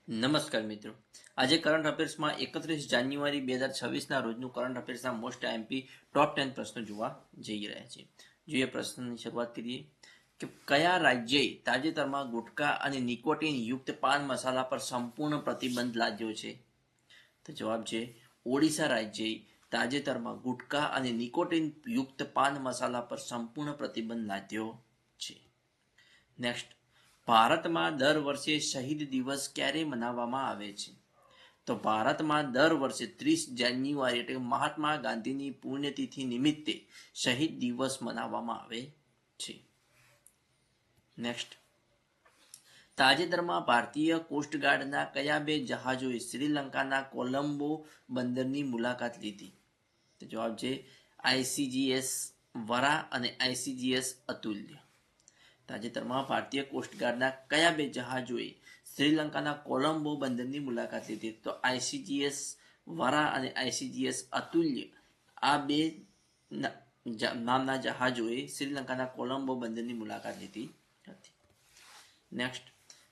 નમસ્કાર મિત્રો, આજે કરંટ અફેર્સમાં 31 જાન્યુઆરી 2026ના રોજનું કરંટ અફેર્સના મોસ્ટ આઈએમપી ટોપ 10 પ્રશ્નો જોવા જઈ રહ્યા છે. જોઈએ પ્રશ્નની શરૂઆત કરીએ કે કયા રાજ્યએ તાજેતરમાં ગુટખા અને નિકોટીન યુક્ત પાન મસાલા પર સંપૂર્ણ પ્રતિબંધ લાદ્યો છે? તો જવાબ છે ઓડિશા રાજ્યએ તાજેતરમાં ગુટખા અને નિકોટીન યુક્ત પાન મસાલા પર સંપૂર્ણ પ્રતિબંધ લાદ્યો છે. નેક્સ્ટ, ભારતમાં દર વર્ષે શહીદ દિવસ ક્યારે મનાવવામાં આવે છે? તો ભારતમાં દર વર્ષે 30 જાન્યુઆરી એટલે મહાત્મા ગાંધીની પુણ્યતિથિ નિમિત્તે શહીદ દિવસ મનાવવામાં આવે છે. નેક્સ્ટ, તાજેતરમાં ભારતીય કોસ્ટગાર્ડના કયા બે જહાજોએ શ્રીલંકાના કોલંબો બંદરની મુલાકાત લીધી? તો જવાબ છે આઈસીજીએસ વરા અને આઈસીજીએસ અતુલ્ય. તાજેતરમાં ભારતીય કોસ્ટગાર્ડના કયા બે જહાજોએ શ્રીલંકાના કોલંબો બંદરની મુલાકાત લીધી? તો આઈસીજીએસ વરા અને આઈસીજીએસ અતુલ્ય આ બે નામના જહાજોએ શ્રીલંકાના કોલંબો બંદરની મુલાકાત લીધી હતી. નેક્સ્ટ,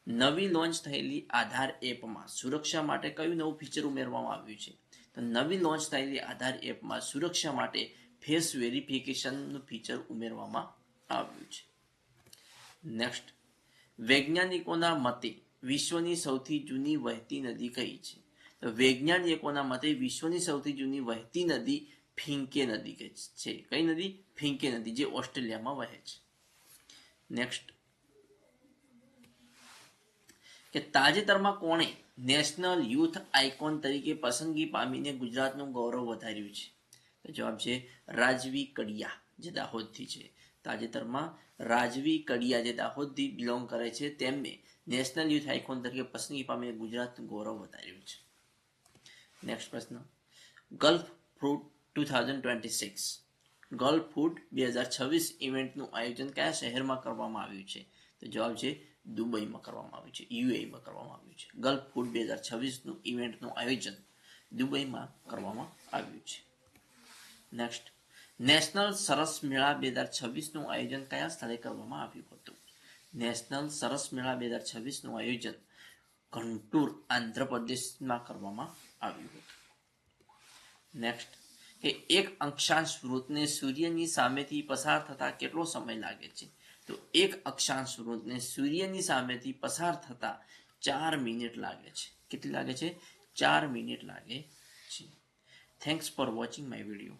નવી લોન્ચ થયેલી આધાર એપમાં સુરક્ષા માટે કયું નવું ફીચર ઉમેરવામાં આવ્યું છે? તો નવી લોન્ચ થયેલી આધાર એપમાં સુરક્ષા માટે ફેસ વેરિફિકેશનનું ફીચર ઉમેરવામાં આવ્યું છે. નેક્સ્ટ, વૈજ્ઞાનિકોના મતે વિશ્વની સૌથી જૂની વહેતી નદી કઈ છે? તો વૈજ્ઞાનિકોના મતે વિશ્વની સૌથી જૂની વહેતી નદી ફિંકે નદી છે. કઈ નદી? ફિંકે નદી, જે ઓસ્ટ્રેલિયામાં વહે છે. નેક્સ્ટ, કે તાજેતરમાં કોણે નેશનલ યુથ આઇકોન તરીકે પસંદગી પામીને ગુજરાતનું ગૌરવ વધાર્યું છે? તો જવાબ છે રાજવી કડિયા, જે દાહોદથી છે. તાજેતરમાં રાજવી કડિયા, જે દાહોદથી બિલોંગ કરે છે, તેમને નેશનલ યુથ આઇકોન તરીકે પસંદગી પામીને ગુજરાતનું ગૌરવ વધાર્યું છે. નેક્સ્ટ પ્રશ્ન, ગલ્ફ ફૂડ 2026 ગલ્ફ ફૂડ 2026 ઇવેન્ટનું આયોજન કયા શહેરમાં કરવામાં આવ્યું છે? તો જવાબ છે દુબઈમાં કરવામાં આવ્યું છે, યુએઈમાં કરવામાં આવ્યું છે. ગલ્ફ ફૂડ 2026નું ઇવેન્ટનું આયોજન દુબઈમાં કરવામાં આવ્યું છે. નેક્સ્ટ, નેશનલ સરસ મેળા 2026નું આયોજન કયા સ્થળે કરવામાં આવ્યું હતું? નેશનલ સરસ મેળા 2026નું આયોજન ગુંટૂર, આંધ્રપ્રદેશમાં કરવામાં આવ્યું હતું. નેક્સ્ટ, કે એક અક્ષાંશ વૃત્તને સૂર્યની સામેથી પસાર થતા કેટલો સમય લાગે છે? તો એક અક્ષાંશ વૃત્તને સૂર્યની સામેથી પસાર થતા 4 મિનિટ લાગે છે. કેટલી લાગે છે? 4 મિનિટ લાગે છે. Thanks for watching my video.